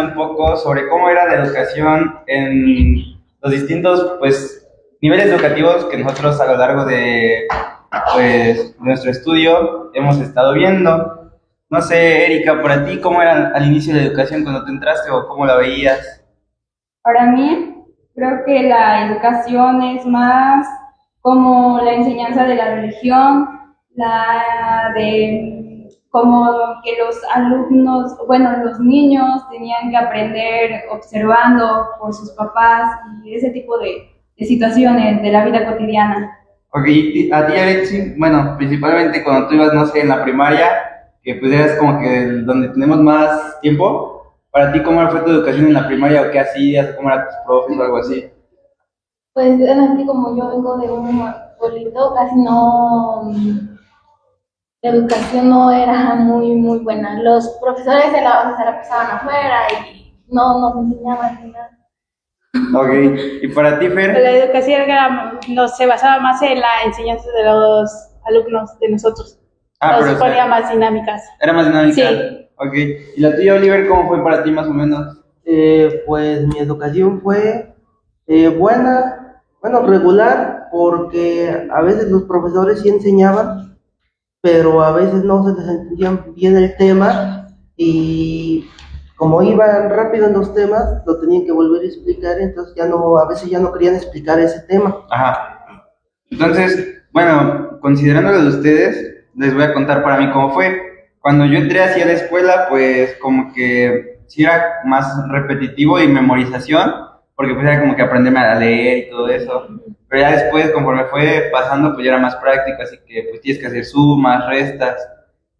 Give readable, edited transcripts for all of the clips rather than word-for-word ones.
platicando un poco sobre cómo era la educación en los distintos, pues, niveles educativos que nosotros a lo largo de, pues, nuestro estudio hemos estado viendo. No sé, Erika, para ti, ¿cómo era al inicio de la educación cuando te entraste o cómo la veías? Para mí, creo que la educación es más como la enseñanza de la religión, la de como que los alumnos, bueno, los niños tenían que aprender observando por sus papás y ese tipo de situaciones de la vida cotidiana. Ok, a ti, Alexi, bueno, principalmente cuando tú ibas, no sé, en la primaria, que pues eras como que donde tenemos más tiempo, para ti, ¿cómo fue tu educación en la primaria o qué hacías o cómo eran tus profes o algo así? Pues realmente como yo vengo de un pueblito, casi no, la educación no era muy buena. Los profesores se la pasaban afuera y no nos enseñaban ni nada. Ok, y para ti, La Fer, educación no se basaba más en la enseñanza de los alumnos, de nosotros. pero Nos o ponía sea, más dinámicas. era más dinámica. Sí. Ok, y la tuya, Oliver, ¿cómo fue para ti más o menos? Pues mi educación fue buena, bueno, regular, porque a veces los profesores sí enseñaban, pero a veces no se les entendía bien el tema y como iban rápido en los temas, lo tenían que volver a explicar, entonces ya no, a veces ya no querían explicar ese tema. Ajá. Entonces, bueno, considerándolo de ustedes, les voy a contar para mí cómo fue. Cuando yo entré hacia la escuela, pues como que sí era más repetitivo y memorización, porque pues era como que aprenderme a leer y todo eso. Pero ya después, conforme fue pasando, pues ya era más práctico, así que pues tienes que hacer sumas, restas.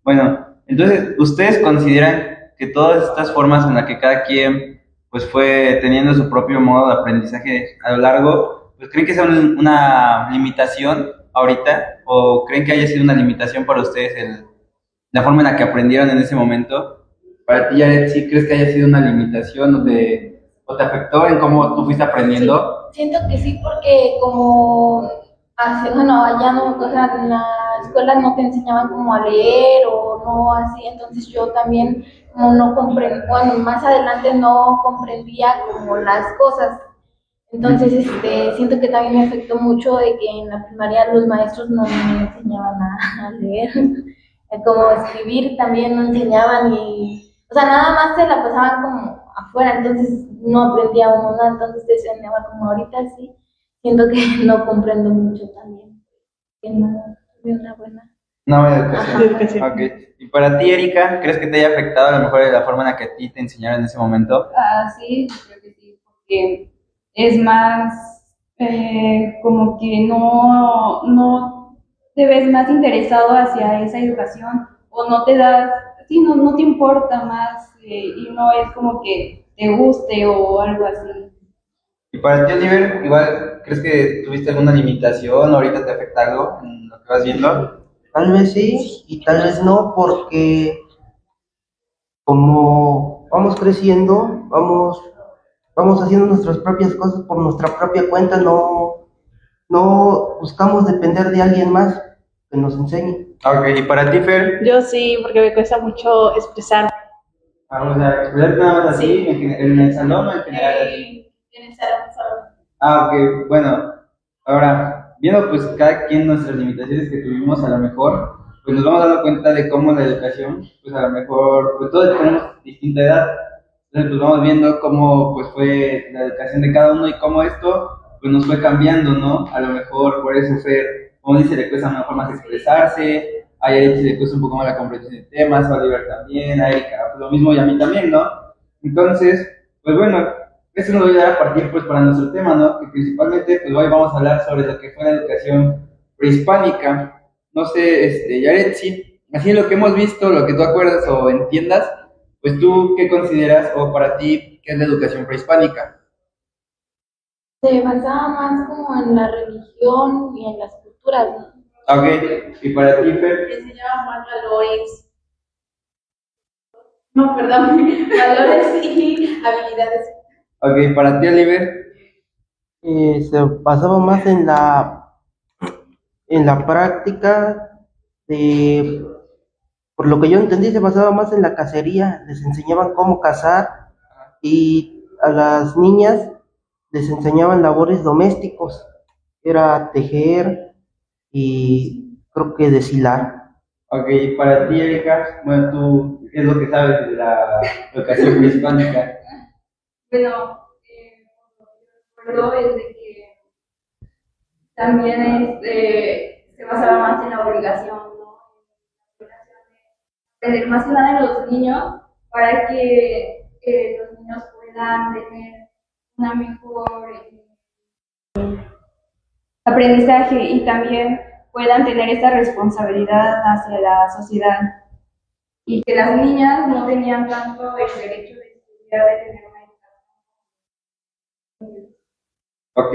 Bueno, entonces, ¿ustedes consideran que todas estas formas en las que cada quien pues fue teniendo su propio modo de aprendizaje a lo largo, pues creen que sea una limitación ahorita o creen que haya sido una limitación para ustedes la forma en la que aprendieron en ese momento? Para ti, Jared, ¿sí crees que haya sido una limitación o te afectó en cómo tú fuiste aprendiendo? Siento que sí, porque como bueno, allá no, o sea, en la escuela no te enseñaban como a leer o no así, entonces yo también como no comprendía, bueno, más adelante no comprendía como las cosas. Entonces, siento que también me afectó mucho de que en la primaria los maestros no me enseñaban a leer, como escribir también no enseñaban y, o sea, nada más se la pasaban como afuera, entonces no aprendía uno nada, entonces te enseñaba como ahorita sí, siento que no comprendo mucho también, que no tuve una buena. No, educación. De educación. Ok. Y para ti, Erika, ¿crees que te haya afectado a lo mejor de la forma en la que a ti te enseñaron en ese momento? Sí, creo que sí, porque es más como que no te ves más interesado hacia esa educación o no te das, sí, no te importa más y no es como que te guste o algo así. Y para ti, Oliver, igual, ¿crees que tuviste alguna limitación o ahorita te afecta algo en lo que vas viendo? Tal vez sí y tal vez no, porque como vamos creciendo, vamos haciendo nuestras propias cosas por nuestra propia cuenta, no buscamos depender de alguien más que nos enseñe. Ok, y para ti, Fer, Yo sí, porque me cuesta mucho expresar. vamos a expresarte nada más así, en el salón o en general así. En el salón. Ok, bueno, ahora, viendo pues cada quien nuestras limitaciones que tuvimos, a lo mejor, pues nos vamos dando cuenta de cómo la educación, pues a lo mejor, pues todos tenemos distinta edad, entonces pues vamos viendo cómo pues fue la educación de cada uno y cómo esto pues nos fue cambiando, ¿no? A lo mejor por eso Fer, como dice, le cuesta a lo mejor más expresarse, a Yaritzi le cuesta un poco más la comprensión de temas, a Oliver también, a Erika, pues lo mismo y a mí también, ¿no? Entonces, pues bueno, eso nos va a ayudar a partir pues para nuestro tema, ¿no? Que principalmente pues hoy vamos a hablar sobre lo que fue la educación prehispánica. No sé, Yaretsi, así lo que hemos visto, lo que tú acuerdas o entiendas, pues tú qué consideras o para ti qué es la educación prehispánica. Se basaba más como en la religión y en las culturas, ¿no? Ok, y para ti, Fer. Enseñaba más valores. No, perdón, valores y habilidades. Ok, para ti, Oliver. Se basaba más en la práctica de, por lo que yo entendí, se basaba más en la cacería, les enseñaban cómo cazar y a las niñas les enseñaban labores domésticos, era tejer y creo que deshilar. Ok, y para ti, Erika, bueno, tú, ¿qué es lo que sabes de la educación prehispánica? Bueno, recuerdo es de que también se basaba más en la obligación, ¿no? En la obligación de aprender más que nada en los niños para que los niños puedan tener una mejor aprendizaje y también puedan tener esta responsabilidad hacia la sociedad y que las niñas no tenían tanto el derecho de estudiar, de tener una educación. Ok,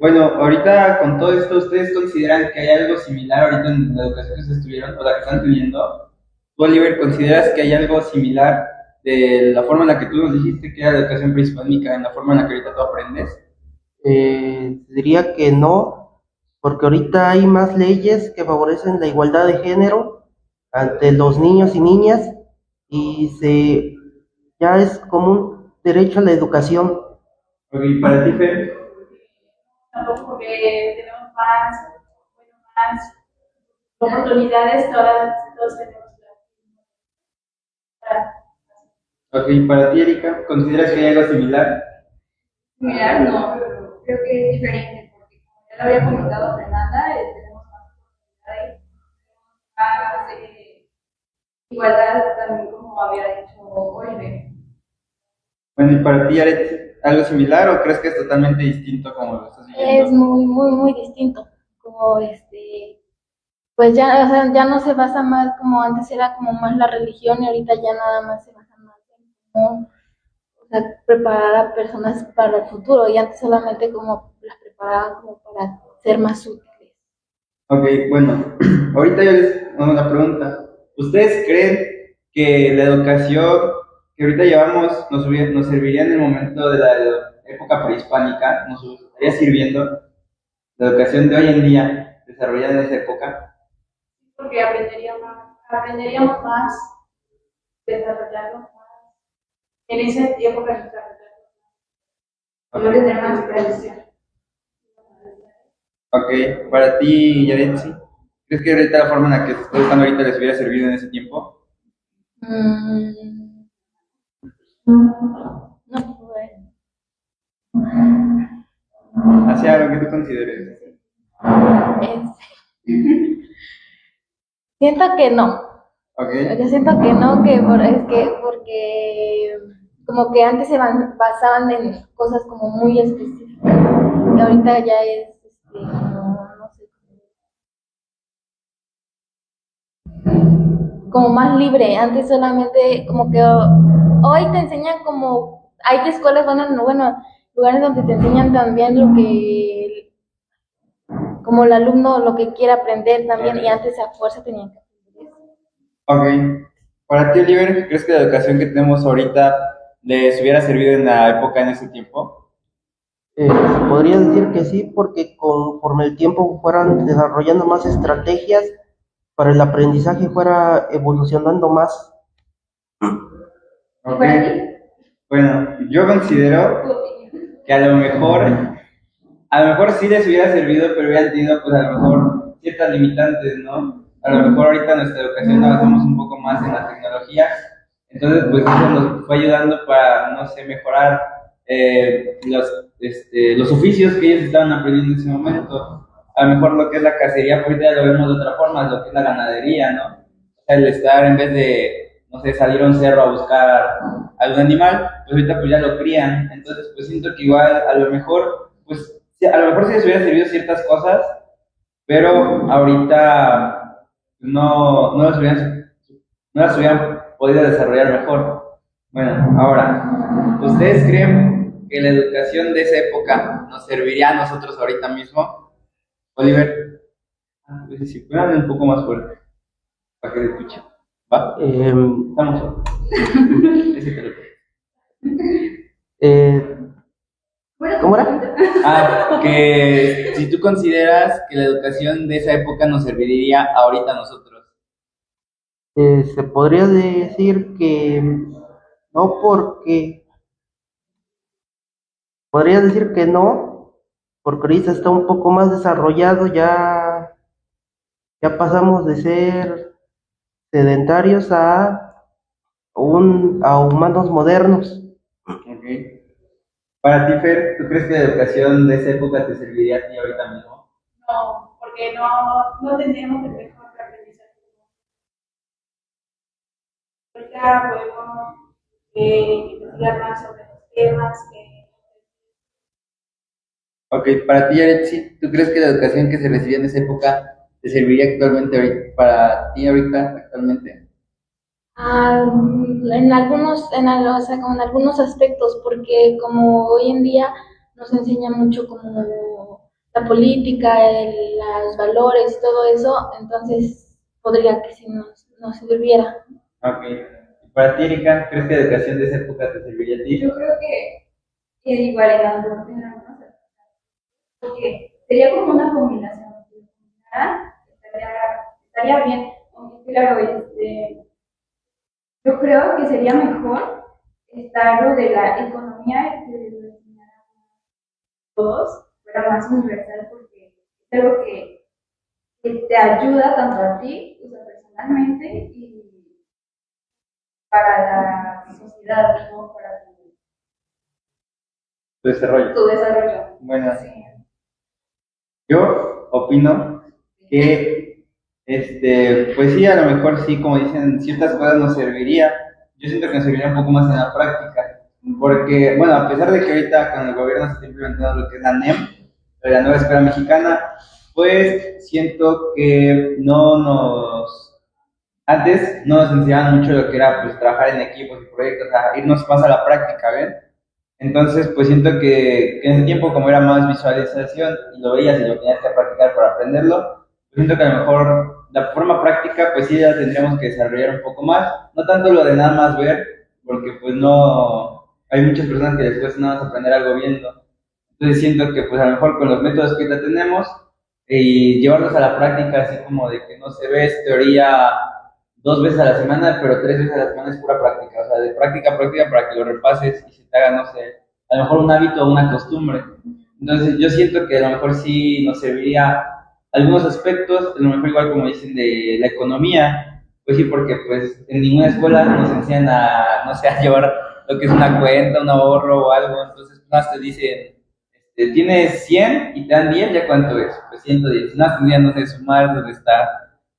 bueno, ahorita con todo esto, ¿ustedes consideran que hay algo similar ahorita en la educación que se estuvieron o la que están teniendo? ¿Tú, Oliver, consideras que hay algo similar de la forma en la que tú nos dijiste que era la educación prehispánica, en la forma en la que ahorita tú aprendes? Diría que no, porque ahorita hay más leyes que favorecen la igualdad de género ante los niños y niñas y ya es como un derecho a la educación. Ok, para ti, Fer. Tampoco porque tenemos más, bueno, más oportunidades, todos tenemos Ok, para ti, Erika, ¿consideras que hay algo similar? Similar, no, creo que es diferente, porque como ya lo había comentado Fernanda, tenemos más oportunidades, más igualdad también, como había dicho Oliver. Bueno, y para ti, Aret, ¿algo similar o crees que es totalmente distinto como lo estás viviendo? Es muy distinto. Como pues ya, o sea, ya no se basa más como antes era como más la religión y ahorita ya nada más se basa más en cómo, o sea, preparar a personas para el futuro y antes solamente como las preparaban como para ser más útiles. Ok, bueno, ahorita yo les hago una pregunta. ¿Ustedes creen que la educación que ahorita llevamos nos serviría en el momento de la época prehispánica? ¿Nos estaría sirviendo la educación de hoy en día, desarrollada en esa época? porque aprenderíamos más, desarrollarnos más en ese tiempo que nos No tener más tradición. Ok, para ti, Yaretsi, ¿crees que ahorita la forma en la que estoy usando ahorita les hubiera servido en ese tiempo? Mm, no, bueno. Hacia lo que tú consideres. Siento que no. Ok, Yo siento que no, porque como que antes basaban en cosas como muy específicas y ahorita ya es no sé, como más libre. Antes solamente como que hoy te enseñan como hay escuelas, bueno, lugares donde te enseñan también lo que como el alumno lo que quiere aprender también y antes a fuerza tenían que aprender eso. ok. Para ti, Oliver, ¿crees que la educación que tenemos ahorita les hubiera servido en la época, en ese tiempo? Se podría decir que sí, porque conforme el tiempo fueran desarrollando más estrategias para el aprendizaje fuera evolucionando más. ¿Y Ok, para ti? bueno, yo considero que a lo mejor sí les hubiera servido, pero hubieran tenido pues a lo mejor ciertas limitantes, ¿no? A lo mejor ahorita nuestra educación la basamos un poco más en la tecnología, entonces pues eso nos fue ayudando para, no sé, mejorar los oficios que ellos estaban aprendiendo en ese momento. A lo mejor lo que es la cacería, pues ahorita ya lo vemos de otra forma, lo que es la ganadería, ¿no? O sea, el estar en vez de, no sé, salir a un cerro a buscar algún animal, pues ahorita pues ya lo crían, entonces pues siento que igual a lo mejor, pues sí, a lo mejor sí les hubiera servido ciertas cosas, pero ahorita no las hubieran podido desarrollar mejor. Bueno, ahora, ¿ustedes creen que la educación de esa época nos serviría a nosotros ahorita mismo? Oliver, pues si fueran un poco más fuerte, para que le escuchen. ¿Va? Estamos. Ese te lo Eh, Bueno, ¿Cómo era? que si tú consideras que la educación de esa época nos serviría ahorita a nosotros. Se podría decir que no, porque Podría decir que no, porque ahorita está un poco más desarrollado, ya pasamos de ser sedentarios a humanos modernos. Ok. Para ti, Fer, ¿tú crees que la educación de esa época te serviría a ti ahorita mismo? No, porque no tendríamos el mejor aprendizaje. Ahorita podemos investigar más sobre los temas que... Ok, para ti, Yaretsi, ¿tú crees que la educación que se recibía en esa época te serviría actualmente para ti ahorita actualmente? O sea, como en algunos aspectos, porque como hoy en día nos enseña mucho como la política, los valores y todo eso, entonces podría que sí nos sirviera. Ok. Y para ti, Erika, ¿crees que la educación de esa época te serviría a ti? Yo creo que igual en algunos aspectos, porque sería como una combinación. ¿Ah? Estaría bien, aunque claro, yo creo que sería mejor estar lo de la economía que lo enseñara a todos, fuera más universal, porque es algo que te ayuda tanto a ti, o sea, personalmente, y para la sociedad, ¿no? Para Tu desarrollo. tu desarrollo. Bueno, Sí. yo opino que, pues sí, a lo mejor sí, como dicen, ciertas cosas nos serviría. Yo siento que nos serviría un poco más en la práctica, porque, bueno, a pesar de que ahorita con el gobierno se está implementando lo que es la NEM, la nueva escuela mexicana, pues siento que antes no nos enseñaban mucho lo que era, pues, trabajar en equipos y proyectos, o sea, irnos más a la práctica, ¿ven? Entonces, pues siento que en ese tiempo, como era más visualización y lo veías y lo tenías que practicar para aprenderlo, pues siento que a lo mejor la forma práctica, pues sí, la tendríamos que desarrollar un poco más. No tanto lo de nada más ver, porque pues no, hay muchas personas que después nada más aprender algo viendo. Entonces siento que pues a lo mejor con los métodos que ahorita tenemos y llevarlos a la práctica, así como de que no se ve teoría 2 veces a la semana, pero 3 veces a la semana es pura práctica, o sea, de práctica a práctica para que lo repases y se te haga, no sé, a lo mejor un hábito o una costumbre. Entonces yo siento que a lo mejor sí nos serviría algunos aspectos, a lo mejor igual como dicen de la economía, pues sí, porque pues en ninguna escuela nos enseñan a, no sé, a llevar lo que es una cuenta, un ahorro o algo, entonces más te dicen, tienes 100 y te dan 10, ¿ya cuánto es? Pues 110, no tendrían, no sé, sumar, restar,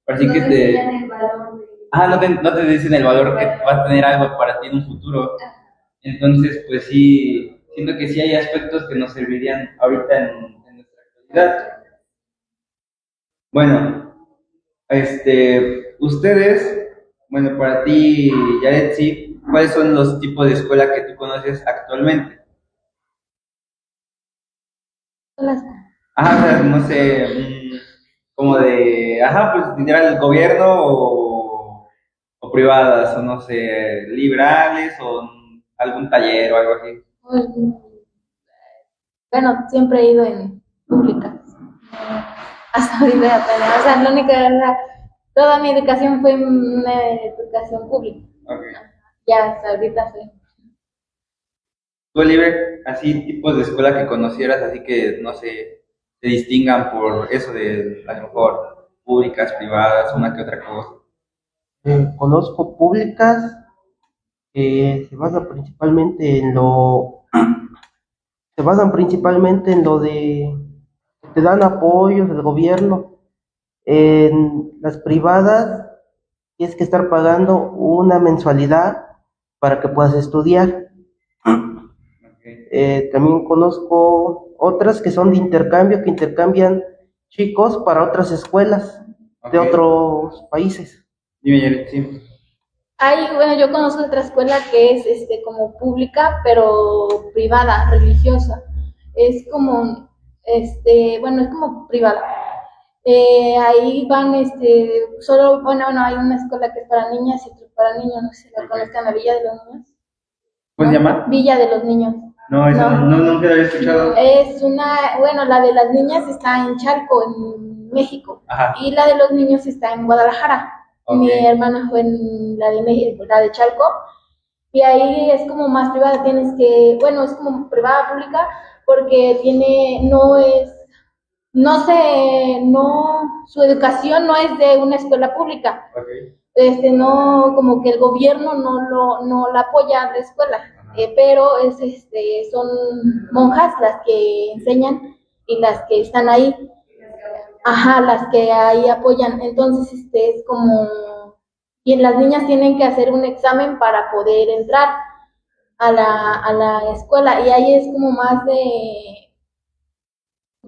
así No que te te... enseñan el valor de... no te dicen el valor que va a tener algo para ti en un futuro. Entonces, pues sí, siento que sí hay aspectos que nos servirían ahorita en nuestra actualidad. Bueno, ustedes, bueno, para ti, Yaretsi, ¿cuáles son los tipos de escuela que tú conoces actualmente? Las- Ajá, o sea, no sé, como de, ajá, pues literal, gobierno o privadas, o no sé, liberales o algún taller o algo así. pues, bueno, siempre he ido en públicas. Hasta ahorita apenas. O sea, o sea, toda mi educación fue en una educación pública. Ok. Ya hasta ahorita fue. Tú, Oliver, así tipos de escuela que conocieras, así que, no sé, se distingan por eso de, a lo mejor, públicas, privadas, una que otra cosa. Conozco públicas que se basan principalmente en lo de que te dan apoyos del gobierno. En las privadas tienes que estar pagando una mensualidad para que puedas estudiar. Okay. También conozco otras que son de intercambio, que intercambian chicos para otras escuelas de Ok. otros países. Dime, Yaretsi. Bueno, yo conozco otra escuela que es como pública, pero privada, religiosa. Es como, bueno, es como privada. Ahí van, solo, bueno, hay una escuela que es para niñas y otra para niños, no sé si la conozcan, la Villa de los Niños. ¿Cómo se llama? Villa de los Niños. No, eso no, nunca lo había escuchado. Bueno, la de las niñas está en Chalco, en México, Ajá. y la de los niños está en Guadalajara. Ok. Mi hermana fue en la de México, la de Chalco, Y ahí es como más privada, tienes que, bueno, es como privada pública porque no es, su educación no es de una escuela pública. Ok. No, como que el gobierno no la apoya a la escuela, pero son monjas las que enseñan y las que están ahí, ajá, las que ahí apoyan. Entonces, es como, y las niñas tienen que hacer un examen para poder entrar a la escuela, y ahí es como más de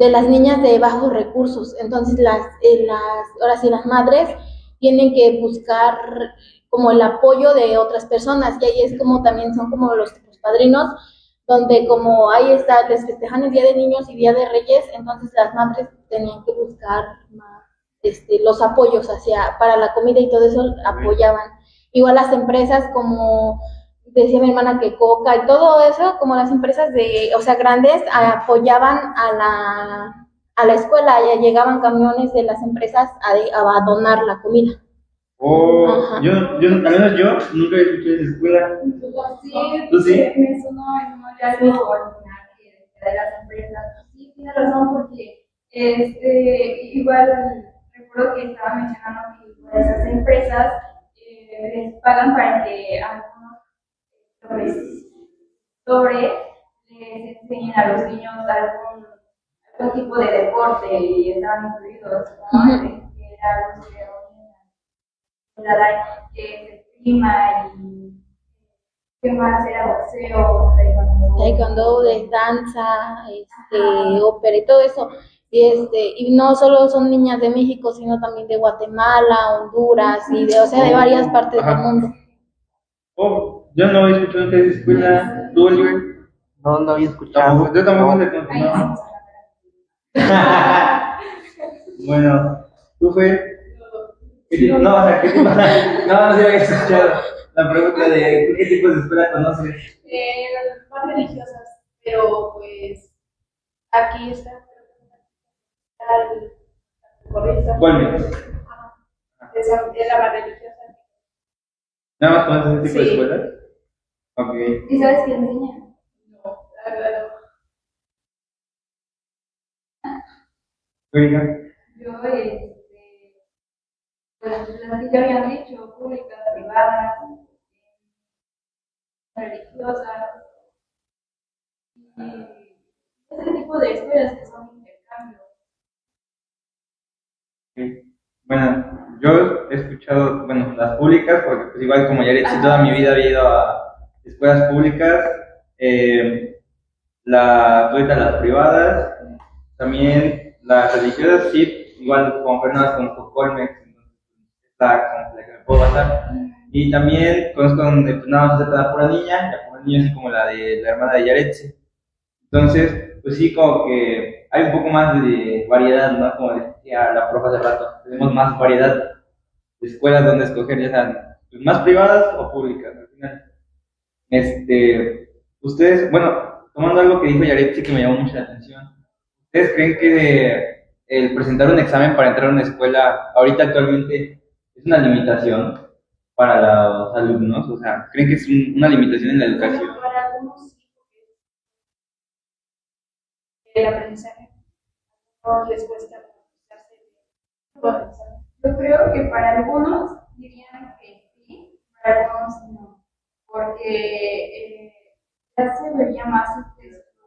las niñas de bajos recursos. Entonces ahora sí las madres tienen que buscar como el apoyo de otras personas, y ahí es como también son como los padrinos, donde como ahí está, les festejan el Día de Niños y Día de Reyes, entonces las madres tenían que buscar más, los apoyos para la comida y todo eso apoyaban. Igual las empresas como decía mi hermana que Coca y todo eso, como las empresas o sea, grandes, apoyaban a la escuela, ya llegaban camiones de las empresas a donar la comida. Al menos yo nunca he escuchado esa escuela. Sí, ¿Tú sí? me sonó ya algo original de las empresas. Sí, tiene razón, porque igual recuerdo que estaba mencionando que por esas empresas les pagan para que algunos sobre les enseñen a los niños algún tipo de deporte, y estaban incluidos, ¿no? Que era algo que que es esgrima, y qué más era boxeo, Taekwondo, de danza, ópera y todo eso. Y no solo son niñas de México, sino también de Guatemala, Honduras o sea, de varias partes del mundo. Oh, yo no había escuchado que esa escuela. ¿Tú, Oliver? No había escuchado. Yo tampoco No. le confirmaba. Bueno, ¿tú fue? ¿Qué tipo? No, o sea, ¿qué tipo? No, no se había escuchado la pregunta de ¿qué tipo de escuela conoces? Más religiosas, pero pues aquí está el correcto. ¿Cuál me? Es la más religiosa. ¿Nada más conoces ese tipo de Sí. escuelas? Ok. ¿Y sabes qué enseña? No, la verdad Oiga. Yo, pues las que ya habían dicho, públicas, privadas, religiosas, y ese tipo de escuelas que son intercambios. Sí. Bueno, yo he escuchado, bueno, las públicas, porque pues igual como ya he dicho, toda mi vida había ido a escuelas públicas, ahorita las privadas, también las religiosas, sí, igual como Fernando conozco Colmex, entonces está como la que me puedo basar. Y también conozco donde pues nada más se trata pura niña, la pura niña así como la de la hermana de Yaretsi. Entonces, pues sí, como que hay un poco más de variedad, ¿no? Como decía la profe hace rato, tenemos más variedad de escuelas donde escoger, ya sean pues, más privadas o públicas, al final. Ustedes, bueno, tomando algo que dijo Yaretsi que me llamó mucho la atención, ¿ustedes creen que el presentar un examen para entrar a una escuela ahorita actualmente es una limitación para los alumnos? O sea, ¿creen que es una limitación en la educación? Bueno, para algunos sí, porque el aprendizaje no les cuesta procesarse. Yo creo que para algunos dirían que sí, para algunos no, porque ya se vería más el texto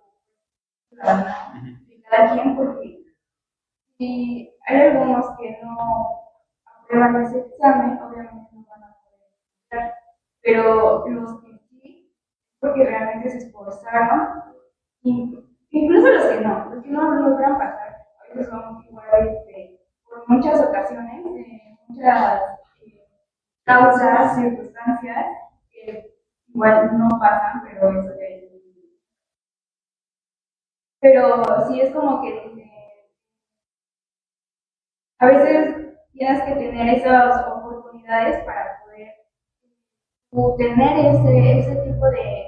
de cada quien, porque si hay algunos que no aprueban ese examen, obviamente no van a poder entrar, pero los que sí, porque realmente se esforzaron, incluso los que no logran pasar, a veces son igual por muchas ocasiones, muchas causas, circunstancias, que igual no pasan, pero eso ya es. Pero sí es como que a veces tienes que tener esas oportunidades para poder tener ese tipo de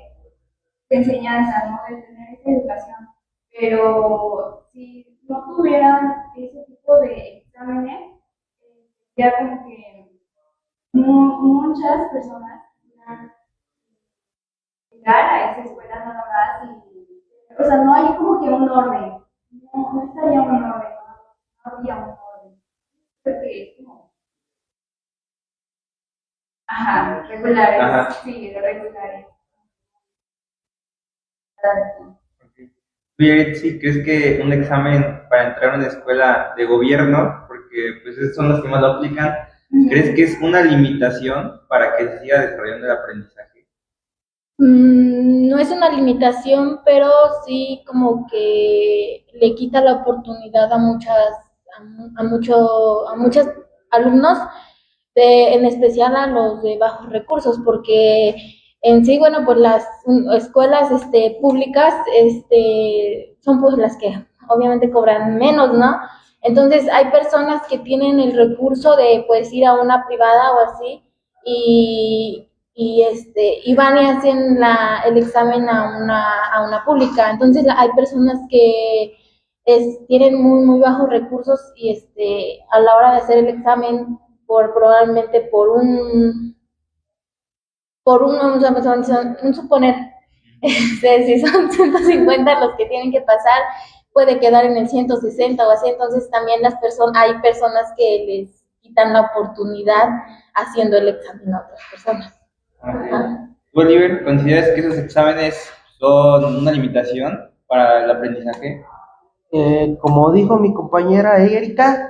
enseñanza, ¿no? De tener esa educación. Pero si no tuvieran ese tipo de exámenes, ya como que muchas personas llegar a esa escuela nada más y, o sea, no hay como que un orden, no estaría un orden, no habría un orden, porque es como, ajá, regulares, Ajá. sí, regulares. ¿Tú, sí crees que un examen para entrar a una escuela de gobierno, porque pues esos son los que más lo aplican, crees que es una limitación para que se siga desarrollando el aprendizaje? No es una limitación, pero sí como que le quita la oportunidad a muchos alumnos, en especial a los de bajos recursos, porque en sí, bueno, pues las escuelas públicas son pues las que obviamente cobran menos, ¿no? Entonces hay personas que tienen el recurso de pues ir a una privada o así y van y hacen el examen a una pública. Entonces hay personas que tienen muy bajos recursos y a la hora de hacer el examen probablemente un suponer, si son 150 los que tienen que pasar, puede quedar en el 160 o así. Entonces también hay personas que les quitan la oportunidad haciendo el examen a otras personas. ¿Tú, Oliver, consideras que esos exámenes son una limitación para el aprendizaje? Como dijo mi compañera Erika,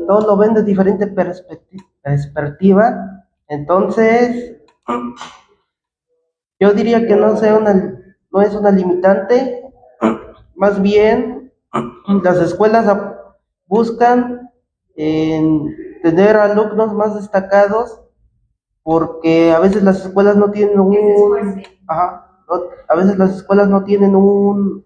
todos lo ven de diferente perspectiva. Entonces, yo diría que no es una limitante. Más bien, las escuelas buscan tener alumnos más destacados, porque a veces las escuelas no tienen a veces las escuelas no tienen un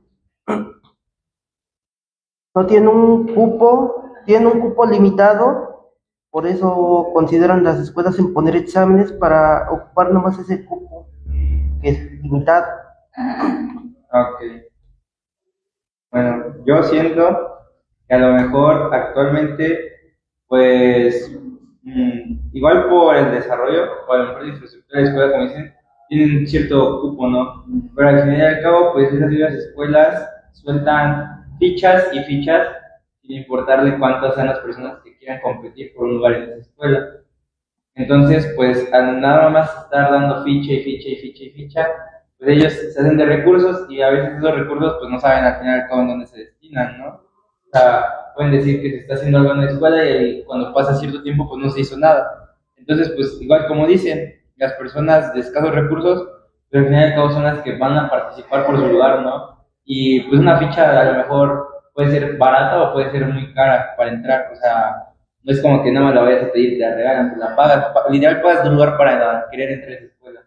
cupo, tienen un cupo limitado. Por eso consideran las escuelas en poner exámenes para ocupar nomás ese cupo que es limitado. Ok. Bueno, yo siento que a lo mejor actualmente, pues, igual por el desarrollo, o a lo mejor la infraestructura de la escuela, como dicen, tienen cierto cupo, ¿no? Pero al final y al cabo, pues esas mismas escuelas sueltan fichas y fichas, sin importarle cuántas sean las personas que quieran competir por un lugar en esa escuela. Entonces, pues, al nada más estar dando ficha y ficha y ficha y ficha, pues ellos se hacen de recursos y a veces esos recursos, pues, no saben al final cómo en dónde se destinan, ¿no? O sea, pueden decir que se está haciendo algo en la escuela y cuando pasa cierto tiempo, pues, no se hizo nada. Entonces, pues, igual como dicen, las personas de escasos recursos, pero al final y al cabo son las que van a participar por su lugar, ¿no? Y, pues, una ficha a lo mejor puede ser barata o puede ser muy cara para entrar, o sea, no es como que nada más la vayas a pedir y te la regalan, pues la pagas. Literal pagas tu lugar para querer entrar a esa escuela.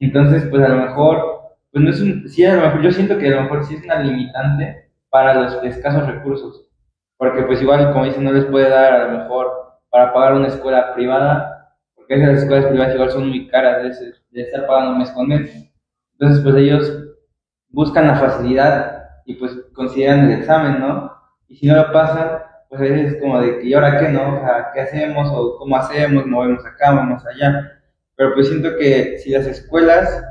Entonces, pues a lo mejor, pues no es sí, a lo mejor yo siento que a lo mejor sí es una limitante para los escasos recursos. Porque pues igual, como dicen, no les puede dar a lo mejor para pagar una escuela privada, porque esas escuelas privadas igual son muy caras de estar pagando mes con mes. Entonces, pues ellos buscan la facilidad y pues consideran el examen, ¿no? Y si no lo pasan, pues a veces es como de que, ¿y ahora qué no? O sea, ¿qué hacemos? ¿O cómo hacemos? ¿Movemos acá, movemos allá? Pero pues siento que si las escuelas,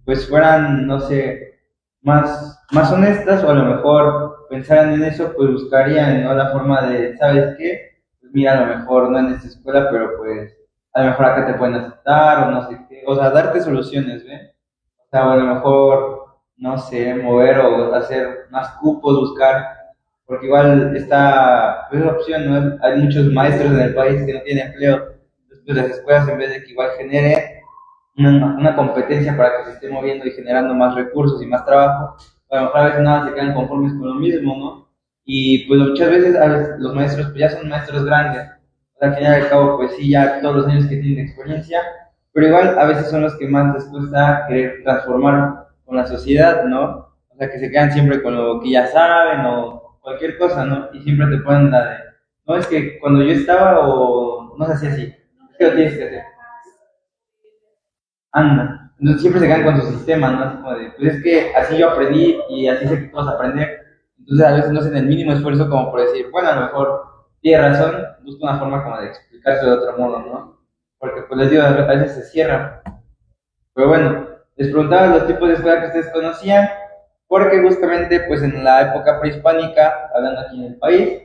pues fueran, no sé, más honestas o a lo mejor pensaran en eso, pues buscarían, ¿no? La forma de, ¿sabes qué? Pues mira, a lo mejor no en esta escuela, pero pues a lo mejor acá te pueden aceptar o no sé qué. O sea, darte soluciones, ¿ves? O sea, o a lo mejor, no sé, mover o hacer más cupos, buscar, porque igual está, pues, esa opción, ¿no? Hay muchos maestros en el país que no tienen empleo, entonces pues, las escuelas en vez de que igual generen una competencia para que se esté moviendo y generando más recursos y más trabajo, a lo mejor a veces nada se quedan conformes con lo mismo, ¿no? Y pues muchas veces, a veces los maestros pues ya son maestros grandes, al final y al cabo pues sí, ya todos los años que tienen experiencia, pero igual a veces son los que más les cuesta querer transformar con la sociedad, ¿no? O sea, que se quedan siempre con lo que ya saben o cualquier cosa, ¿no? Y siempre te ponen la de, no, es que cuando yo estaba o no se hacía así, es que lo tienes que hacer. Anda. Entonces siempre se quedan con su sistema, ¿no? Así como de, pues es que así yo aprendí y así sé que tú vas a aprender. Entonces a veces no hacen el mínimo esfuerzo como por decir, bueno, a lo mejor tiene razón, busca una forma como de explicarse de otro modo, ¿no? Porque pues les digo, a veces se cierran. Pero bueno, les preguntaba los tipos de escuela que ustedes conocían, porque justamente pues en la época prehispánica, hablando aquí en el país,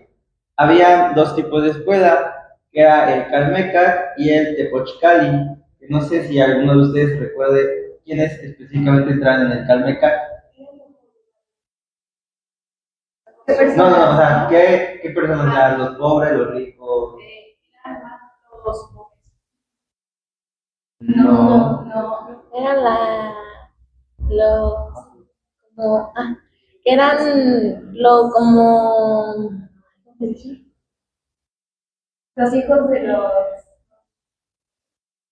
había dos tipos de escuela, que era el Calmecac y el Tepochcali. No sé si alguno de ustedes recuerde quiénes específicamente entraban en el Calmecac. No, no, o sea, ¿qué personas eran? ¿Los pobres, los ricos? Eran más los pobres. No. No, eran los, como, que eran como, ¿cómo se dice? Los hijos de los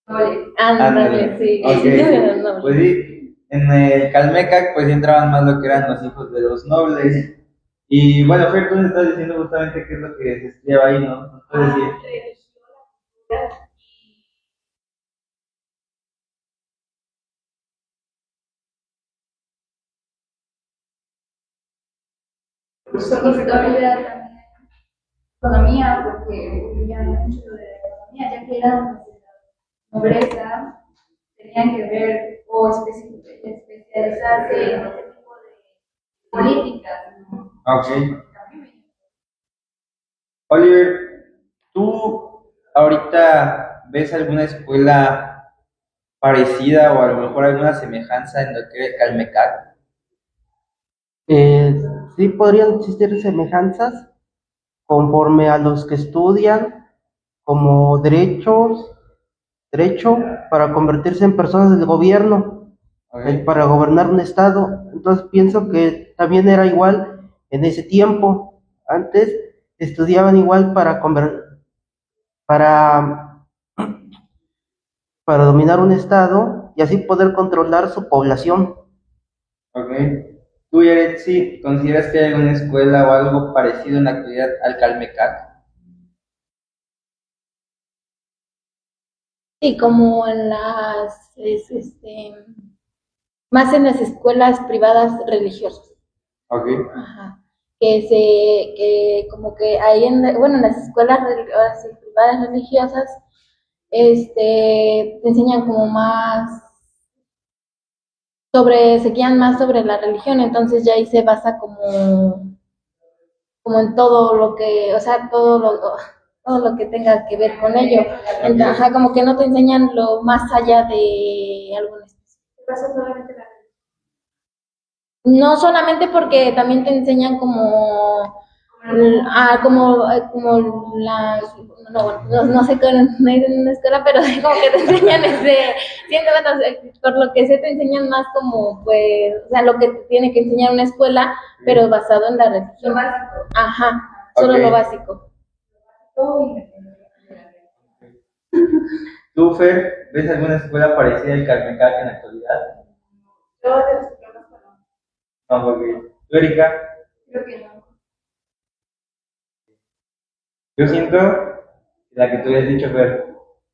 nobles. Ándale, sí, Ok. eran nobles. Pues sí, en el Calmecac pues entraban más lo que eran los hijos de los nobles. Y bueno, Fer, tú nos estás diciendo justamente qué es lo que se estudiaba ahí, ¿no? ¿Nos puedes decir? Religión, cultura Historia también. Economía, porque veían mucho de economía, ya que eran de la nobleza, tenían que ver o especializarse en ese tipo de políticas, ¿no? Ok. Oliver, ¿tú ahorita ves alguna escuela parecida o a lo mejor alguna semejanza en lo que era el Calmecac? Eh, sí podrían existir semejanzas conforme a los que estudian como derecho para convertirse en personas del gobierno, Ok. para gobernar un estado. Entonces pienso que también era igual en ese tiempo. Antes estudiaban igual para, para dominar un estado y así poder controlar su población. Ok. ¿Tú, Yaret, sí consideras que hay alguna escuela o algo parecido en la actualidad al Calmecac? Sí, como más en las escuelas privadas religiosas. Ok. Ajá. Que como que ahí en las escuelas ahora sí, privadas religiosas, te enseñan como más se guían más sobre la religión, entonces ya ahí se basa como en todo lo que, o sea, todo lo que tenga que ver con ello. Ajá, como que no te enseñan lo más allá de alguna especie. se basa solamente en la No solamente porque también te enseñan como las, no, bueno, no sé no ir en una escuela, pero como que te enseñan siento, bueno, por lo que sé te enseñan más como, pues, o sea, lo que te tiene que enseñar una escuela, pero basado en la religión. Lo básico. Ajá, solo Ok. lo básico. ¿Tú, Fer, ves alguna escuela parecida al Calmecac en la actualidad? yo de los problemas con No, ok. ¿Tú, Erika? Creo que no. Yo siento la que tú habías dicho, Fer,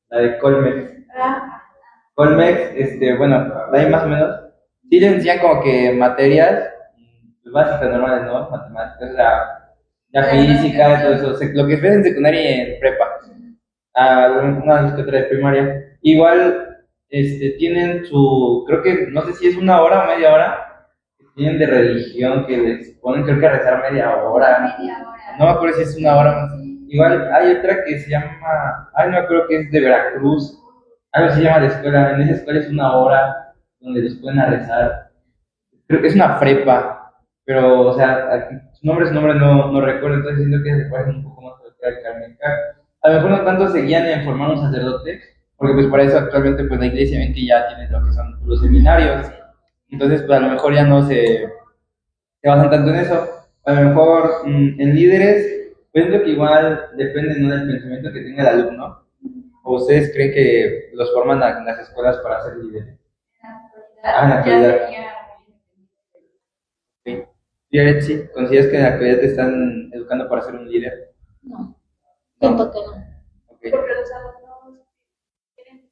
la de Colmex. Colmex, bueno, de ahí más o menos, sí les enseñan como que materias pues, básicas, normales, ¿no? Matemáticas, o sea, ya física, todo eso, lo que ves en secundaria y en prepa, una que otra de primaria. Igual, tienen creo que, no sé si es una hora o media hora, que tienen de religión, que les ponen, creo que a rezar media hora. Media hora. No me acuerdo si es una hora más. Igual hay otra que se llama, ay, no me acuerdo que es de Veracruz. Algo se llama la escuela. En esa escuela es una hora donde los pueden a rezar. Creo que es una prepa, pero, o sea, su nombre no recuerdo, entonces siento que se parece un poco más a lo que era el Carmelita. A lo mejor no tanto se guían en formar un sacerdote, porque pues para eso actualmente pues la iglesia ven que ya tiene lo que son los seminarios. Entonces, pues a lo mejor ya no se basan tanto en eso. A lo mejor en líderes, pues lo que igual depende, ¿no?, del pensamiento que tenga el alumno. ¿O ustedes creen que los forman en las escuelas para ser líderes? En la actualidad. Sí. ¿Y Aretsi, consideras que en la actualidad te están educando para ser un líder? No, siento que no. Okay. porque los alumnos tienen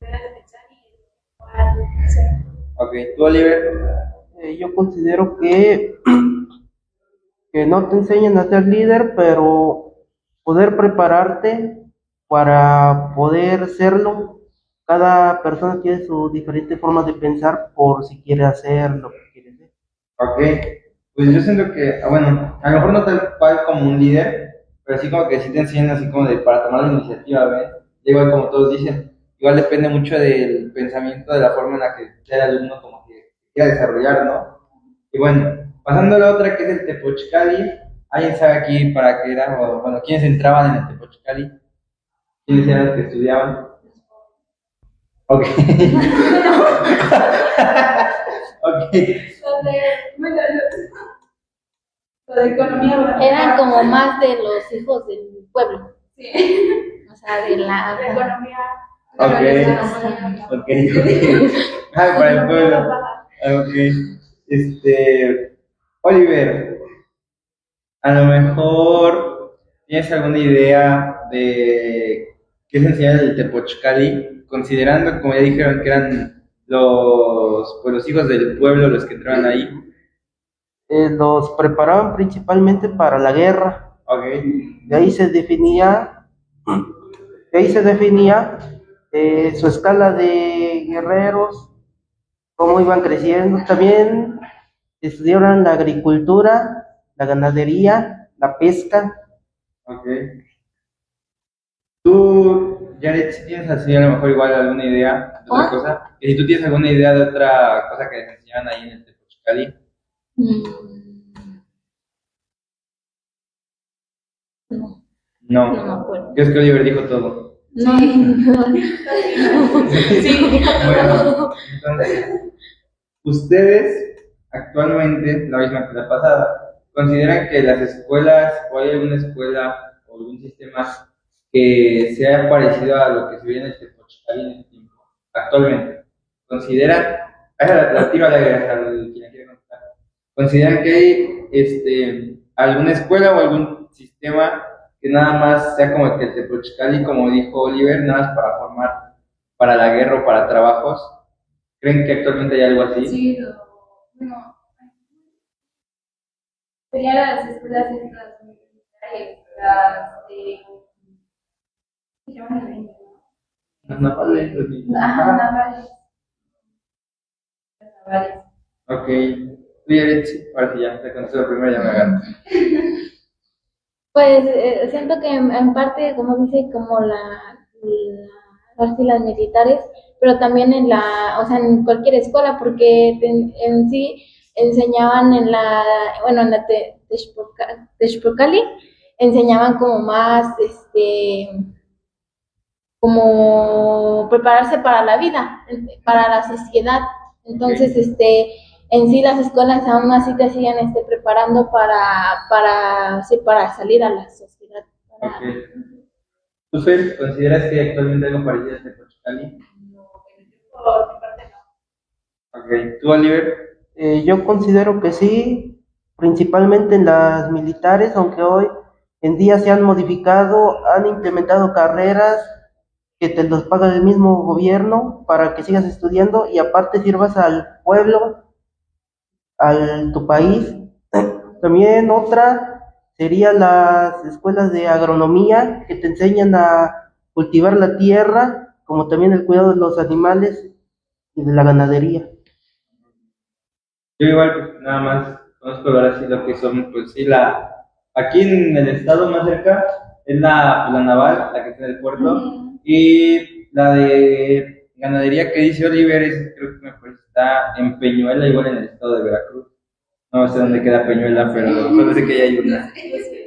que de pensar y hacer. Ok, ¿tú, Oliver? Yo considero que no te enseñan a ser líder, pero poder prepararte para poder serlo cada persona tiene su diferente forma de pensar por si quiere hacer lo que quiere hacer. Ok, pues yo siento que, bueno, a lo mejor no tal cual como un líder, pero sí como que sí te enseñan así como de para tomar la iniciativa, ¿ves? Igual como todos dicen, igual depende mucho del pensamiento, de la forma en la que sea el alumno como que quiera desarrollar, ¿no? Y bueno, pasando a la otra que es el Tepochcali, ¿alguien sabe aquí para qué era? O, bueno, ¿quiénes entraban en el Tepochcali? ¿Quiénes eran los que estudiaban? Ok. Ok. Lo de economía, ¿verdad? Eran como más de los hijos del pueblo, Sí. o sea, de la... De economía. Ok. Ok. Ah, para el pueblo. Ok. Oliver, a lo mejor tienes alguna idea de qué se enseña el Tepochcali, considerando, como ya dijeron, que eran los hijos del pueblo los que entraban ahí. Los preparaban principalmente para la guerra. Ok. De ahí se definía, de ahí se definía su escala de guerreros, cómo iban creciendo. También estudiaron la agricultura, la ganadería, la pesca. Ok. Tú, Jared, si tienes así a lo mejor igual alguna idea de otra ¿Ah? cosa, y si tú tienes alguna idea de otra cosa que les enseñaban ahí en el Tepochcali, Mm, no, no. no me acuerdo. Yo es que Oliver dijo todo. No, Bueno, entonces, ustedes actualmente, la misma que la pasada, ¿consideran que las escuelas o hay alguna escuela o algún sistema que sea parecido a lo que se ve en el Tepochcali en este tiempo? Actualmente, ¿consideran, la tiro al aire al quien la quiere contestar, ¿consideran que hay alguna escuela o algún sistema que nada más sea como el que el Tepochcali, como dijo Oliver, nada más para formar para la guerra o para trabajos? ¿Creen que actualmente hay algo así? Sí, bueno, serían las escuelas estas militares, las de... ¿qué se llaman en inglés? Las navales, Ajá, navales. Las navales. Ok. Tú ya eres, ahora sí ya, te contesto lo primero, ya me agarro. pues siento que en parte, como dice, como ahora sí, las militares, pero también en o sea, en cualquier escuela, porque en sí enseñaban bueno, en la Texpocali, enseñaban como más, como prepararse para la vida, para la sociedad. Entonces, en sí las escuelas aún así te siguen preparando sí, para salir a la sociedad. Ok. ¿Tú, Fer, consideras que hay actualmente algo parecido a este Tepochcali? Por mi parte no. Ok. ¿Tú, Oliver? Yo considero que sí, principalmente en las militares, aunque hoy en día se han modificado, han implementado carreras que te los paga el mismo gobierno para que sigas estudiando y aparte sirvas al pueblo, tu país. También otra sería las escuelas de agronomía que te enseñan a cultivar la tierra, como también el cuidado de los animales y de la ganadería. Yo igual, pues, nada más conozco ahora sí lo que son, pues sí, aquí en el estado más cerca es la naval, la que está en el puerto, y la de ganadería que dice Oliver, creo que me parece, está en Peñuela, igual en el estado de Veracruz. No sé dónde queda Peñuela, pero solo sé que ya hay una.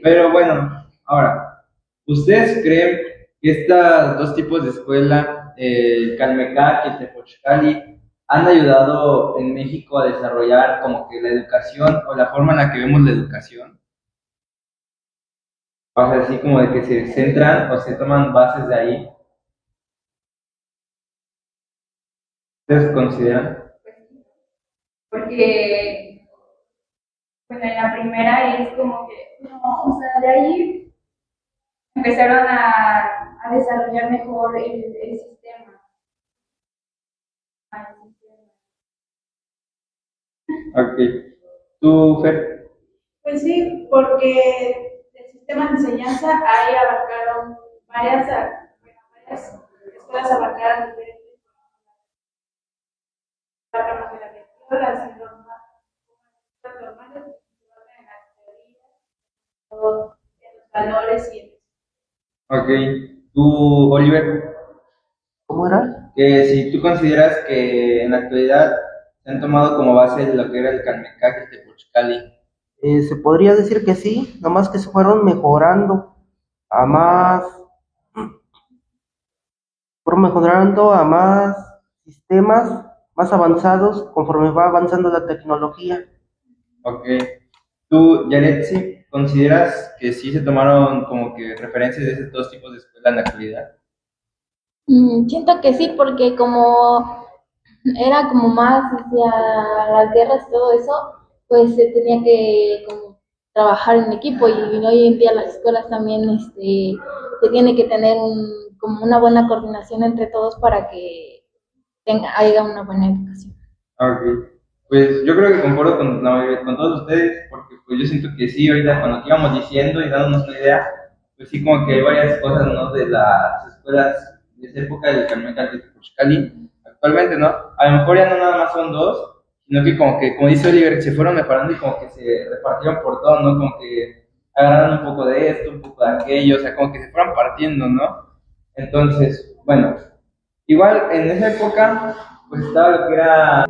Pero bueno, ahora, ¿ustedes creen que estos dos tipos de escuela, el Calmecac y el Tepochcali, han ayudado en México a desarrollar como que la educación o la forma en la que vemos la educación? O sea, así como de que se centran o se toman bases de ahí. ¿Ustedes consideran? Porque, bueno, en la primera es como que, no, o sea, de ahí empezaron a desarrollar mejor el sistema. Ok. ¿Tú, Fer? Pues sí, porque el sistema de enseñanza ahí abarcaron varias escuelas abarcaron diferentes ramas de la religión, las normales, se basan en las teorías, en los valores y en Ok. Tú, Oliver, ¿Cómo era? que si tú consideras que en la actualidad se han tomado como base lo que era el Calmecac y el Tepochcali. Se podría decir que sí, nomás que se fueron mejorando a más, fueron mejorando a más sistemas más avanzados conforme va avanzando la tecnología. Ok. Tú, Yaretsi, ¿consideras que sí se tomaron como que referencias de esos dos tipos de escuela en la actualidad? Siento que sí, porque como era como más hacia las guerras y todo eso, pues se tenía que como trabajar en equipo y hoy en día las escuelas también se tiene que tener como una buena coordinación entre todos para que haya una buena educación. Ok. Pues yo creo que concuerdo con, con todos ustedes, porque pues yo siento que sí, ahorita cuando que íbamos diciendo y dándonos una idea, pues sí como que hay varias cosas, ¿no? De las escuelas de esa época del Carmen de Tepochcali, actualmente, ¿no? A lo mejor ya no nada más son dos, sino que como que, como dice Oliver, se fueron mejorando y como que se repartieron por todo, ¿no? Como que agarraron un poco de esto, un poco de aquello, o sea, como que se fueron partiendo, ¿no? Entonces, bueno, igual en esa época, pues estaba lo que era.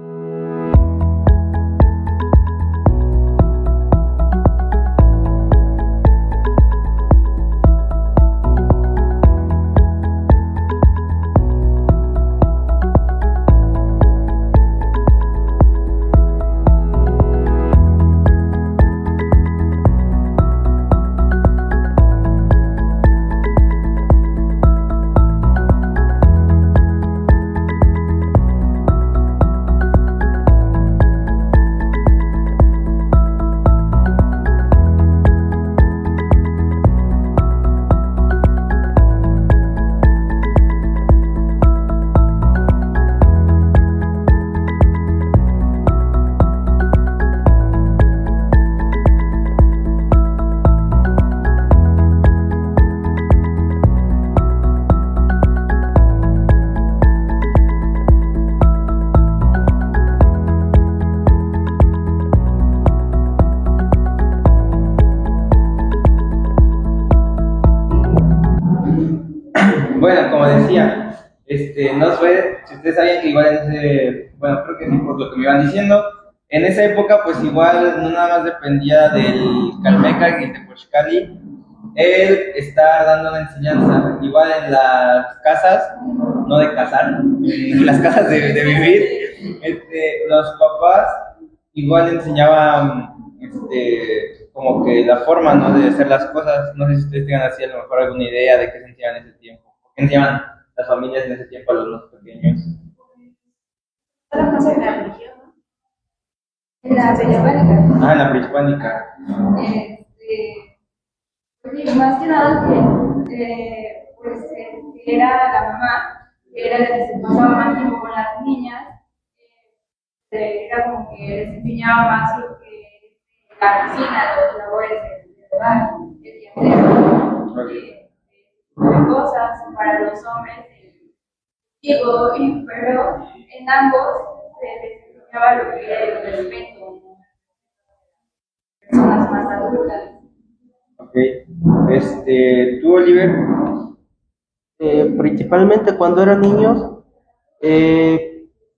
Bueno, como decía, no sé si ustedes sabían que igual en ese, bueno, creo que sí, por lo que me iban diciendo, en esa época pues igual no nada más dependía del Calmecac y el Tepochcali, él está dando una enseñanza, igual en las casas, no de cazar, en las casas de vivir, los papás igual enseñaban, como que la forma, ¿no? De hacer las cosas, no sé si ustedes tengan así a lo mejor alguna idea de qué se enseñaban en ese tiempo. ¿Qué enseñaban las familias en ese tiempo a los más pequeños? Nada más en la religión, ¿no? En la prehispánica. Ah, en la prehispánica. Pues, más que nada pues era la mamá, que era la que se pasaba más tiempo con las niñas, era como que les enseñaba más lo que la cocina, las labores del hogar, el quehacer, de cosas para los hombres, pero en ambos se les enseñaba lo que era el respeto, ¿no? Personas más adultas. Ok. ¿Tú, Oliver? Principalmente cuando eran niños,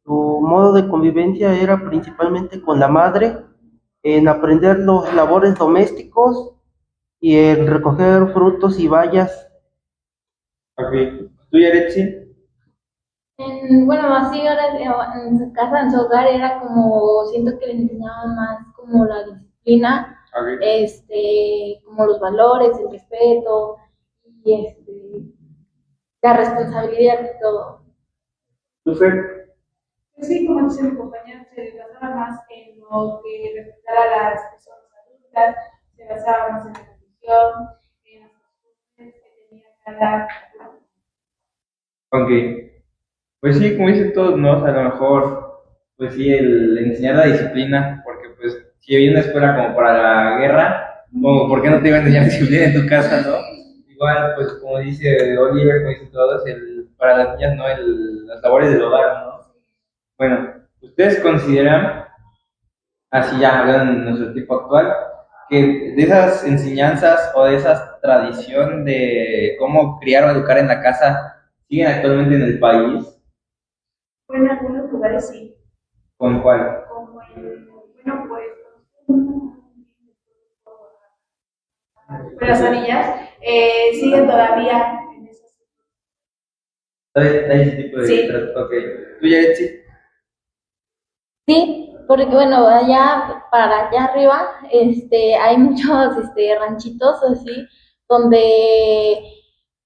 su modo de convivencia era principalmente con la madre, en aprender los labores domésticos y en recoger frutos y bayas. Ok. ¿Tú, Yaretsi? Bueno, así ahora en su casa, en su hogar, era como, siento que les enseñaban más como la disciplina, Ok. como los valores, el respeto y la responsabilidad de todo. ¿Tú, Fer? Pues sí, como dice mi compañero, se basaba más en lo que respetara a las personas adultas, se basaba más en la religión, en las costumbres que tenía cada cultura. Ok. Pues sí, como dicen todos, ¿no? O sea, a lo mejor, pues sí, el enseñar la disciplina, porque pues si había una escuela como para la guerra, como, ¿por qué no te iba a enseñar disciplina en tu casa, no? Igual, pues como dice Oliver, como dicen todos, para las niñas, ¿no? Las labores del hogar, ¿no? Bueno, ¿Ustedes consideran, así ya hablando en nuestro tiempo actual, que de esas enseñanzas o de esa tradición de cómo criar o educar en la casa siguen actualmente en el país? Bueno, en algunos lugares sí, ¿Con cuál? como bueno, pues, las anillas siguen todavía en esas. ¿Hay ese tipo de Sí. trato? Ok. ¿Tú, Yaretsi? Sí, porque bueno, allá para allá arriba, hay muchos, ranchitos así, donde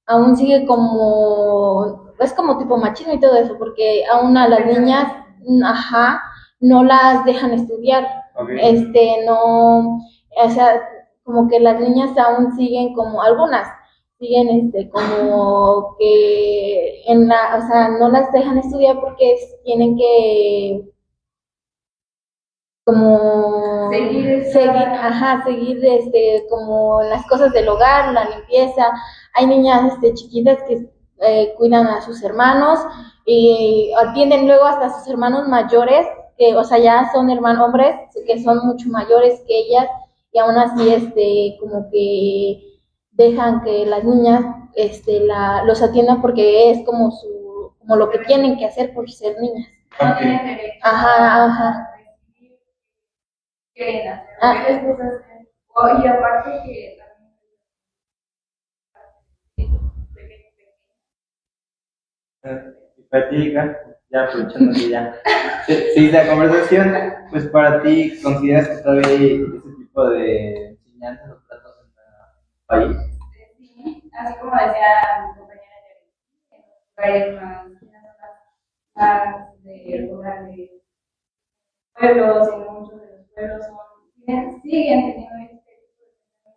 aún sigue como, es como tipo machismo y todo eso, porque aún a las niñas, ajá, no las dejan estudiar, Ok. no, o sea, como que las niñas aún siguen como, algunas siguen, como que o sea, no las dejan estudiar porque tienen que como seguir como las cosas del hogar, la limpieza. Hay niñas chiquitas que cuidan a sus hermanos y atienden luego hasta a sus hermanos mayores, que o sea ya son hermanos hombres que son mucho mayores que ellas y aún así como que dejan que las niñas los atiendan porque es como como lo que tienen que hacer por ser niñas. No tienen derecho Ajá. quieren hacer. Ah. Muchas cosas. Y aparte que Y para ti, Ica, ya aprovechando que ya sí, la conversación, pues para ti, ¿consideras que todavía hay ese tipo de enseñanzas o tratos en el país? Sí, así como decía mi compañera en lugares más de lugar de pueblos, en muchos de los pueblos siguen teniendo este tipo de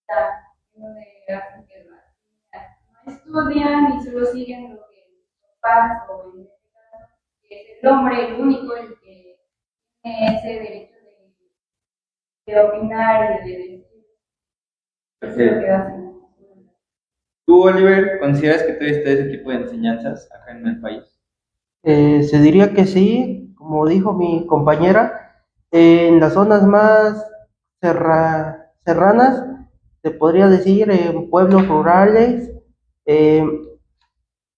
pensamiento donde hacen que las niñas no estudian y solo siguen lo que los padres o en este caso, que es el hombre el único el que tiene ese derecho de opinar y de decir. Eso es lo que hacen. ¿Tú, Oliver, consideras que todavía está ese tipo de enseñanzas acá en el país? Se diría que sí, como dijo mi compañera, en las zonas más serranas, se podría decir, en pueblos rurales, eh,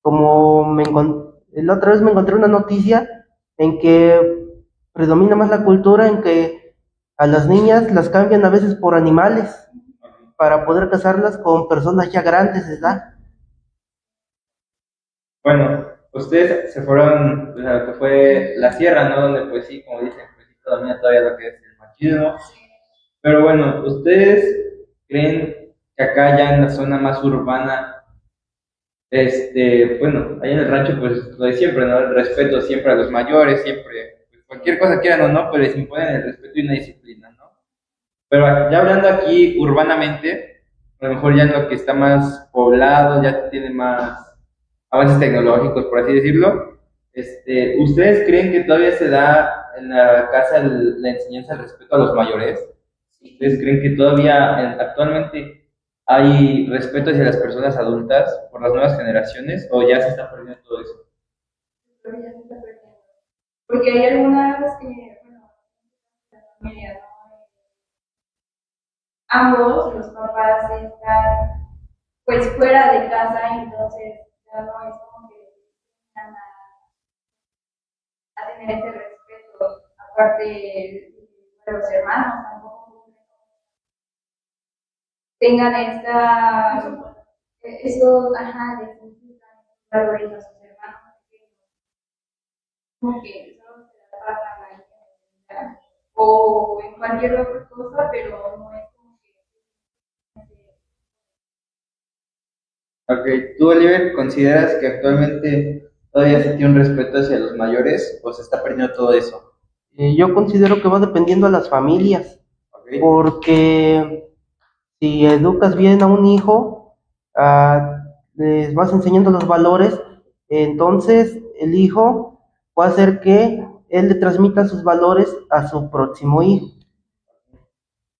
como la otra vez me encontré una noticia en que predomina más la cultura en que a las niñas las cambian a veces por animales para poder casarlas con personas ya grandes de edad. Bueno, ustedes se fueron pues, a lo que fue la sierra, ¿no? Donde pues sí, como dicen, pues sí predomina todavía lo que es el machismo. Pero bueno, ¿ustedes creen que acá ya en la zona más urbana, bueno, ahí en el rancho pues lo de siempre, ¿no? El respeto siempre a los mayores, siempre, pues, cualquier cosa quieran o no, pues les imponen el respeto y una disciplina, ¿no? Pero ya hablando aquí urbanamente, a lo mejor ya en lo que está más poblado, ya tiene más avances tecnológicos, por así decirlo. ¿Ustedes creen que todavía se da en la casa la enseñanza del respeto a los mayores? ¿Ustedes creen que todavía actualmente hay respeto hacia las personas adultas por las nuevas generaciones o ya se está perdiendo todo eso? Creo que ya se está perdiendo. Porque hay algunas que, bueno, la familia, ¿no? Ambos, los papás están pues fuera de casa, entonces ya no es como que van a tener ese respeto, aparte de los hermanos tampoco tengan esos, ajá, de valores a sus hermanos, como que solo se la pasan ahí o en cualquier otra cosa, pero no es como que. Ok, ¿tú, Oliver, consideras que actualmente todavía se tiene un respeto hacia los mayores o se está perdiendo todo eso? Yo considero que va dependiendo a las familias, Ok, porque si educas bien a un hijo, les vas enseñando los valores, entonces el hijo va a hacer que él le transmita sus valores a su próximo hijo.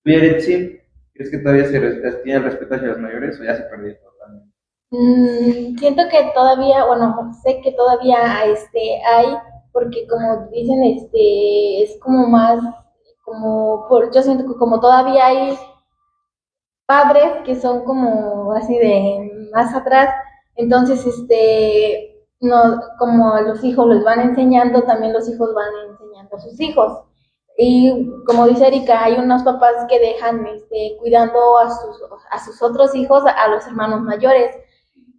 ¿tú, Yaretsi, crees que todavía tiene el respeto hacia los mayores o ya se perdió totalmente? Siento que todavía, bueno, sé que todavía hay, porque como dicen, es como más, yo siento que como todavía hay padres que son como así de más atrás, entonces no, como a los hijos los van enseñando, también los hijos van enseñando a sus hijos. Y como dice Erika, hay unos papás que dejan cuidando a sus otros hijos, a los hermanos mayores.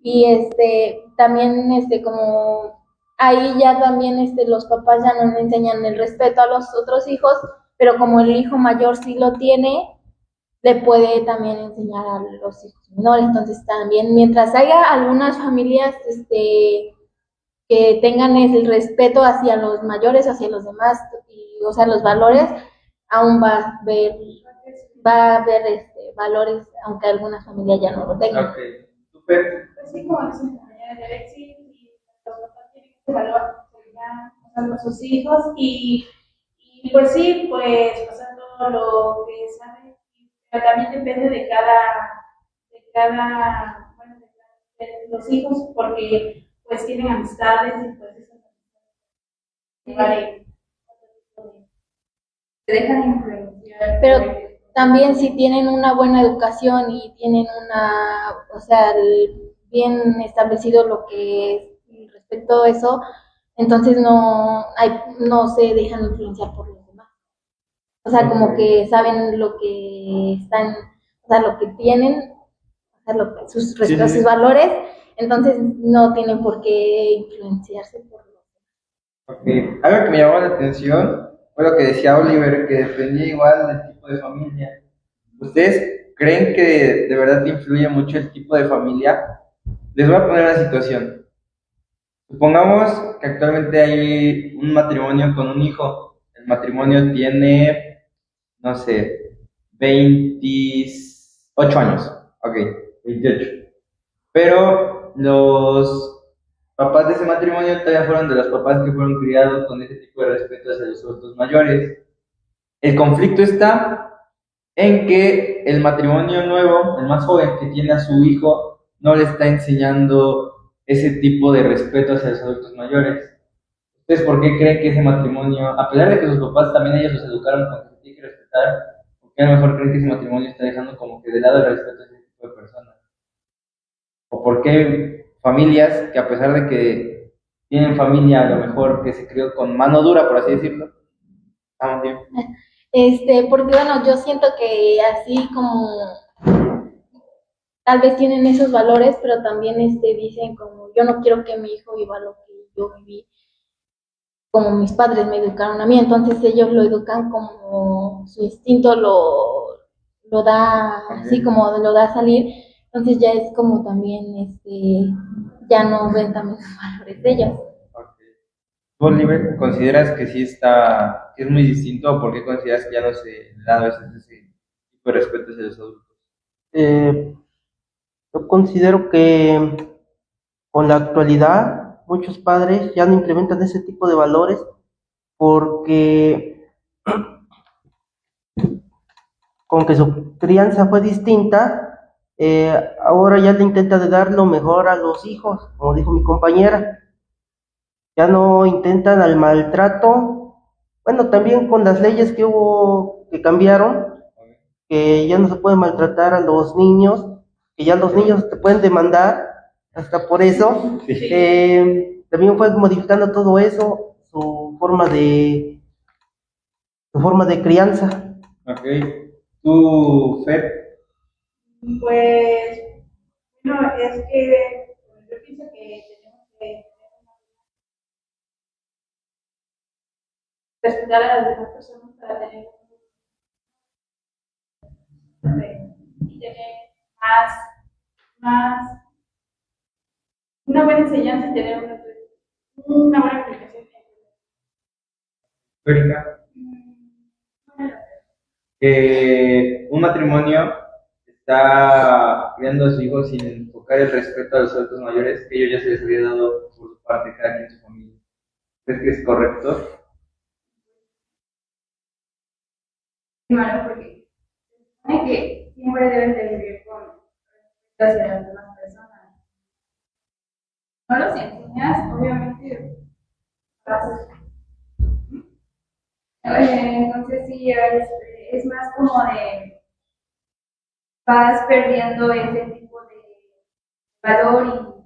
Y también como ahí ya también los papás ya no le enseñan el respeto a los otros hijos, pero como el hijo mayor sí lo tiene, le puede también enseñar a los hijos menores. Entonces también, mientras haya algunas familias que tengan el respeto hacia los mayores, hacia los demás, y, o sea, los valores, aún va a haber valores, aunque algunas familias ya no lo tengan. Ok, súper. Pues sí, como dice mi compañera de Alexis, y los papás tienen que valorar a sus hijos y pues sí, pues pasar todo lo que saben, pero también depende bueno, de los hijos, porque pues tienen amistades y pues eso vale, se dejan influenciar. Pero también si tienen una buena educación y tienen o sea, bien establecido lo que es respecto a eso, entonces no se dejan influenciar por los demás. O sea, como que saben lo que están, o sea, lo que tienen, o sea, respecto a sus valores, entonces no tienen por qué influenciarse por los Ok. Algo que me llamó la atención fue lo que decía Oliver, que dependía igual del tipo de familia. ¿Ustedes creen que de verdad te influye mucho el tipo de familia? Les voy a poner una situación. Supongamos que actualmente hay un matrimonio con un hijo. El matrimonio tiene, no sé, 28 años. Ok, 28. Pero los papás de ese matrimonio todavía fueron de los papás que fueron criados con ese tipo de respeto hacia los adultos mayores. El conflicto está en que el matrimonio nuevo, el más joven que tiene a su hijo, no le está enseñando ese tipo de respeto hacia los adultos mayores. Entonces, ¿por qué creen que ese matrimonio, a pesar de que sus papás también ellos los educaron con que se tiene que respetar, por qué a lo mejor creen que ese matrimonio está dejando como que de lado el respeto a ese tipo de personas? ¿O por qué familias que a pesar de que tienen familia a lo mejor que se crió con mano dura, por así decirlo, estamos bien? Porque bueno, yo siento que así como tal vez tienen esos valores, pero también dicen como yo no quiero que mi hijo viva lo que yo viví, como mis padres me educaron a mí, entonces ellos lo educan como su instinto lo da, así como lo da a salir, entonces ya es como también ya no ven también los valores de ellos. ¿Tú, Oliver, consideras que sí está, que es muy distinto o por qué consideras que ya no se da a veces ese tipo de respeto hacia los adultos? Eh, yo considero que con la actualidad muchos padres ya no implementan ese tipo de valores porque con que su crianza fue distinta, ahora ya le intenta de dar lo mejor a los hijos, como dijo mi compañera. Ya no intentan al maltrato. Bueno, también con las leyes que hubo, que cambiaron, que ya no se puede maltratar a los niños, que ya los niños te pueden demandar, hasta por eso. También fue modificando todo eso, su forma de crianza. Ok. ¿Tú, Fer? Pues, bueno, es que yo pienso que tenemos que respetar a las demás personas para tener y tener más, una buena enseñanza y tener una buena aplicación. Erika, que un matrimonio está criando a su hijo sin enfocar el respeto a los adultos mayores que ellos ya se les había dado por su parte, cada quien en su familia. ¿Crees que es correcto? Claro, porque se supone que siempre debes de vivir con respeto hacia las demás personas. No los enseñas, obviamente, vas Entonces sí, es más como de vas perdiendo ese tipo de valor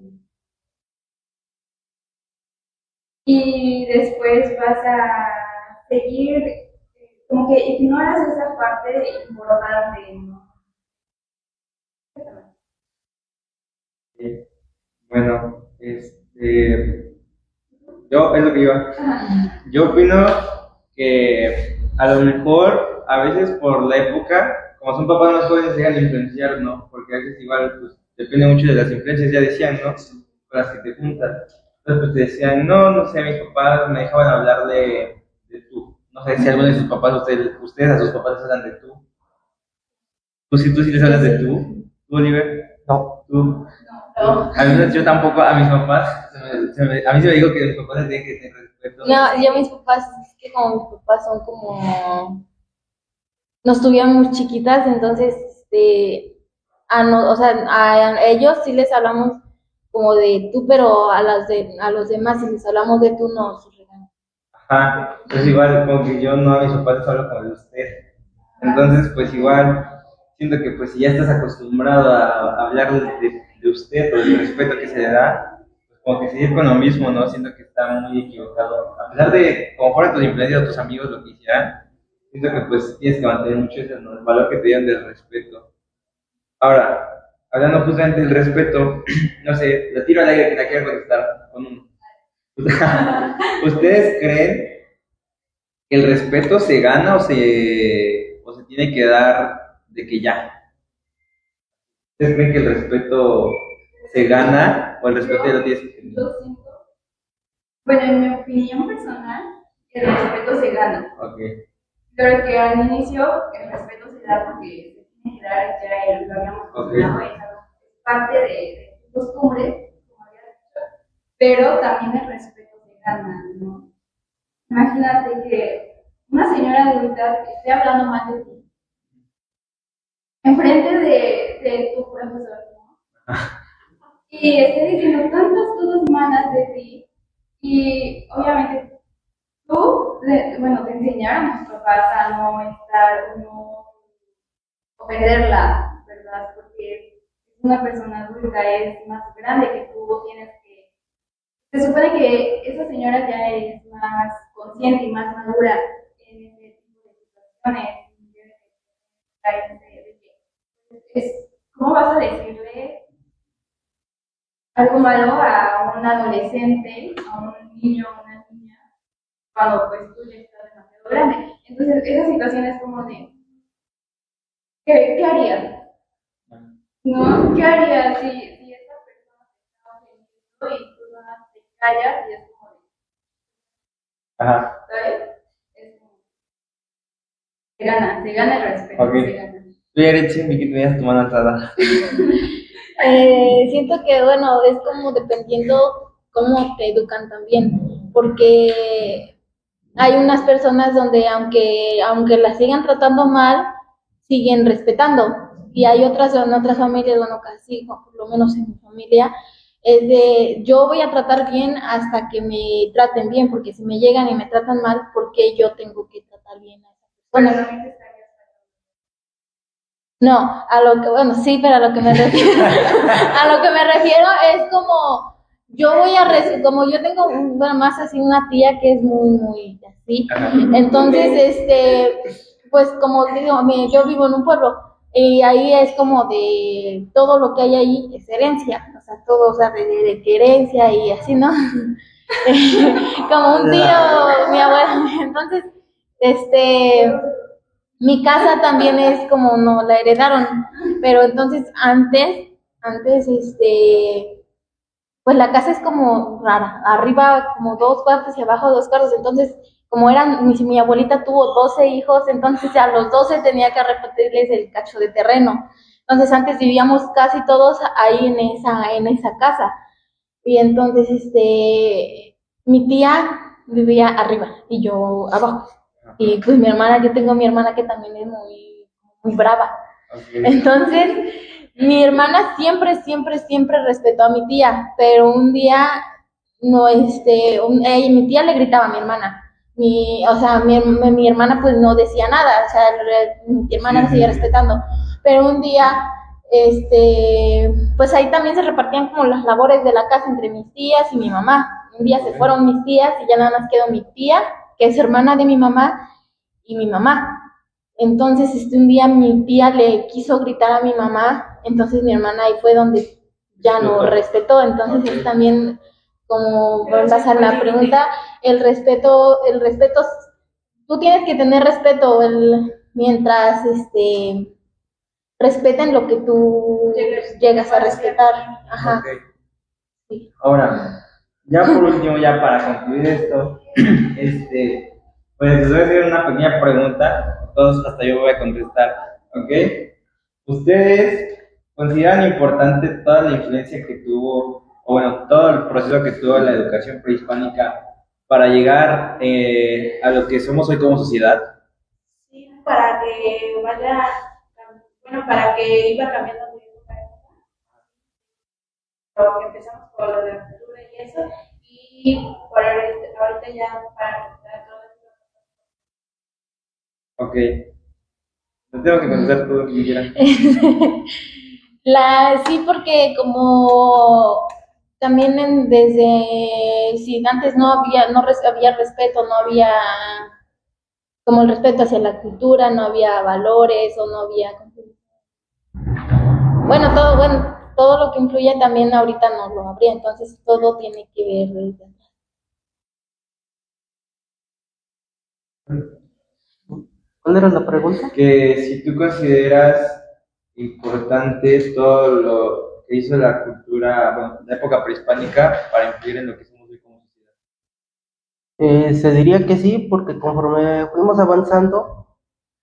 y después vas a seguir, como que ignoras esa parte importante, ¿no? Sí. Bueno, yo es lo que iba. Yo opino que a lo mejor, a veces por la época, como son papás más jóvenes, se dejan de influenciar, ¿no? Porque a veces igual, pues, depende mucho de las influencias, ya decían, ¿no? Con las que te juntas. Entonces, pues te decían, no, no sé, mis papás me dejaban hablar de tú. No sé si alguno de sus papás, ustedes a sus papás les hablan de tú. ¿Tú sí les hablas de tú, Oliver? No. ¿Tú? No. A mí yo tampoco, a mis papás, a mí se me dijo que mis papás les tienen que tener respeto. No, yo mis papás, es que como mis papás son como, nos tuvieron muy chiquitas, entonces, o sea, a ellos sí les hablamos como de tú, pero a los demás si les hablamos de tú, no, se regañan. Ajá, entonces igual como que yo no a mis papás les hablo como de usted. Entonces, pues igual, siento que pues si ya estás acostumbrado a hablar de usted o del respeto que se le da, pues como que seguir con lo mismo, ¿no? Siento que está muy equivocado. A pesar de, como fueran tus influencias o tus amigos lo que hicieran, siento que pues tienes que mantener mucho ese, ¿no? El valor que te dieron del respeto. Ahora, hablando justamente del respeto, no sé, la tiro al aire que la quiero contestar con un... ¿Ustedes creen que el respeto se gana o se tiene que dar de que ya? ¿Ustedes creen que el respeto se gana o el respeto ya lo tienes que tener? Yo siento, bueno, en mi opinión personal, el respeto se gana. Ok, Creo que al inicio el respeto se da porque se tiene que dar, ya lo habíamos mencionado, es parte de tu costumbre, como había dicho, pero también el respeto se gana, ¿no? Imagínate que una señora adulta que esté hablando mal de ti, enfrente de tu profesor, ¿no? Y esté diciendo tantas cosas malas de ti, y obviamente tú, bueno, te enseñaron a tus papás a no estar, no ofenderla, ¿verdad? Porque es una persona adulta, es más grande que tú, tienes que... Se supone que esa señora ya es más consciente y más madura en ese tipo de situaciones. ¿Cómo vas a decirle algo malo a un adolescente, a un niño, a una niña, cuando pues tú ya estás demasiado grande? Entonces, esa situación es como de, ¿qué harías? ¿No? ¿Qué harías si esta persona te está ofendiendo y tú no te callas y es como de, ajá, ¿sabes? Es como, se gana el respeto, ok. se gana. Tú ya eres mi que tenías tu mano alzada. Siento que, bueno, es como dependiendo cómo te educan también, porque hay unas personas donde aunque las sigan tratando mal, siguen respetando, y hay otras en otras familias, bueno, casi, o por lo menos en mi familia, es de yo voy a tratar bien hasta que me traten bien, porque si me llegan y me tratan mal, ¿por qué yo tengo que tratar bien a esa Bueno, persona? no necesariamente. No, a lo que, bueno, sí, pero a lo que me refiero, a lo que me refiero es como, como yo tengo, bueno, más así una tía que es muy así, entonces, pues como digo, yo vivo en un pueblo, y ahí es como de, todo lo que hay ahí es herencia, o sea, todo, o sea, de herencia y así, ¿no? Como un tío, mi abuela, entonces, mi casa también es como no la heredaron, pero entonces antes, pues la casa es como rara, arriba como 2 cuartos y abajo 2 cuartos, entonces como mi abuelita tuvo 12 hijos, entonces a los 12 tenía que repartirles el cacho de terreno. Entonces antes vivíamos casi todos ahí en esa casa. Y entonces mi tía vivía arriba y yo abajo. Y pues yo tengo mi hermana que también es muy brava. Okay. Entonces, mi hermana siempre respetó a mi tía, pero un día no, mi tía le gritaba a mi hermana, mi hermana pues no decía nada, o sea, mi hermana seguía respetando, pero un día, pues ahí también se repartían como las labores de la casa entre mis tías y mi mamá. Un día se fueron mis tías y ya nada más quedó mi tía, que es hermana de mi mamá, y mi mamá. Entonces, un día mi tía le quiso gritar a mi mamá, entonces mi hermana ahí fue donde ya no respetó. Entonces es también como vuelvas a hacer la pregunta, el respeto, tú tienes que tener respeto mientras respeten lo que tú llegas a respetar. Ajá. Ok. Sí. Ahora, ya por último, ya para concluir esto, pues les voy a hacer una pequeña pregunta, todos hasta yo voy a contestar, ¿ok? ¿Ustedes consideran importante toda la influencia que tuvo, o bueno, todo el proceso que tuvo la educación prehispánica para llegar a lo que somos hoy como sociedad? Sí, para que vaya, bueno, para que iba cambiando de época a época. Pero que empezamos por lo de la cultura y eso, y por ahorita ya para recuperar todo esto. Ok. No tengo que contestar todo lo que quieran. Sí, porque como también si antes había respeto, no había como el respeto hacia la cultura, no había valores o no había, todo lo que influye también ahorita no lo habría, entonces todo tiene que ver. ¿Cuál era la pregunta? Que si tú consideras importante todo lo que hizo la cultura, bueno, la época prehispánica para influir en lo que somos hoy como sociedad. Se diría que sí, porque conforme fuimos avanzando,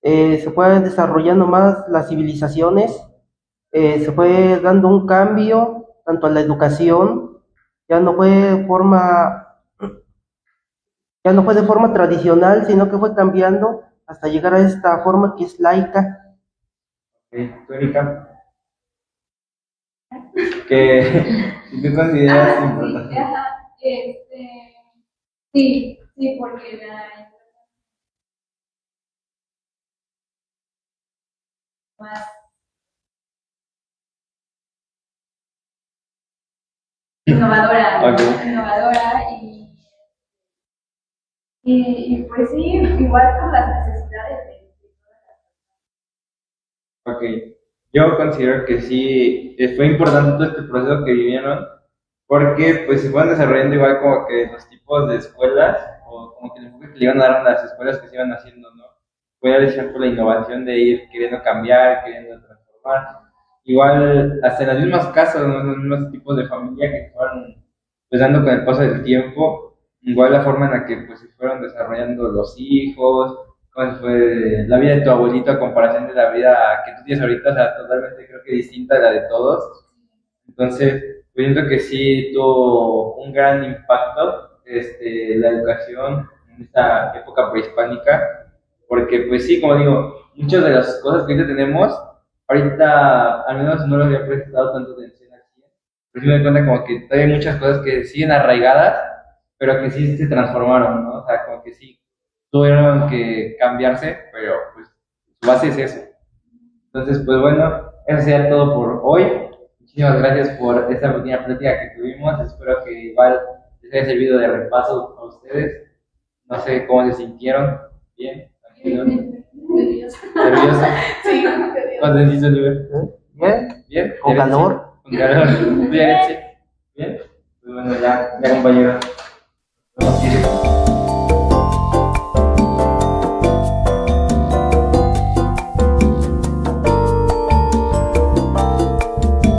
se fue desarrollando más las civilizaciones, se fue dando un cambio tanto a la educación, ya no fue de forma, ya no fue de forma tradicional, sino que fue cambiando hasta llegar a esta forma que es laica. Ok, ¿tú, Erika? Que si tú consideras Sí, importante. ajá, sí, porque más innovadora, Ok. innovadora y pues sí, igual con las necesidades de todas las. Ok, yo considero que sí, fue importante todo este proceso que vivieron, porque pues se fueron desarrollando igual como que los tipos de escuelas, o como que el enfoque que le iban a dar a las escuelas que se iban haciendo, ¿no? Fue al ejemplo la innovación de ir queriendo cambiar, queriendo transformar. Igual, hasta en las mismas casas, ¿no? En los mismos tipos de familia que fueron pues dando con el paso del tiempo, igual la forma en la que pues se fueron desarrollando los hijos, cómo fue la vida de tu abuelito a comparación de la vida que tú tienes ahorita, o sea, totalmente creo que distinta a la de todos. Entonces, pues siento que sí tuvo un gran impacto la educación en esta época prehispánica, porque pues sí, como digo, muchas de las cosas que ahorita tenemos, ahorita al menos no les había prestado tanto atención así, pero sí me doy cuenta como que todavía hay muchas cosas que siguen arraigadas, pero que sí se transformaron, ¿no? O sea, como que sí tuvieron que cambiarse, pero pues su base es eso. Entonces, pues bueno, eso sería todo por hoy. Muchísimas gracias por esta pequeña plática que tuvimos. Espero que igual les haya servido de repaso a ustedes. No sé cómo se sintieron. ¿Bien? ¿Tranquilos? ¿Nerviosos? Sí, ¿Cuánto sentiste, Oliver? ¿Bien? ¿Bien? ¿Con calor? Con calor. ¿Tú, Yaretsi? ¿Bien? Pues bueno, ya compañero. Vamos a ir.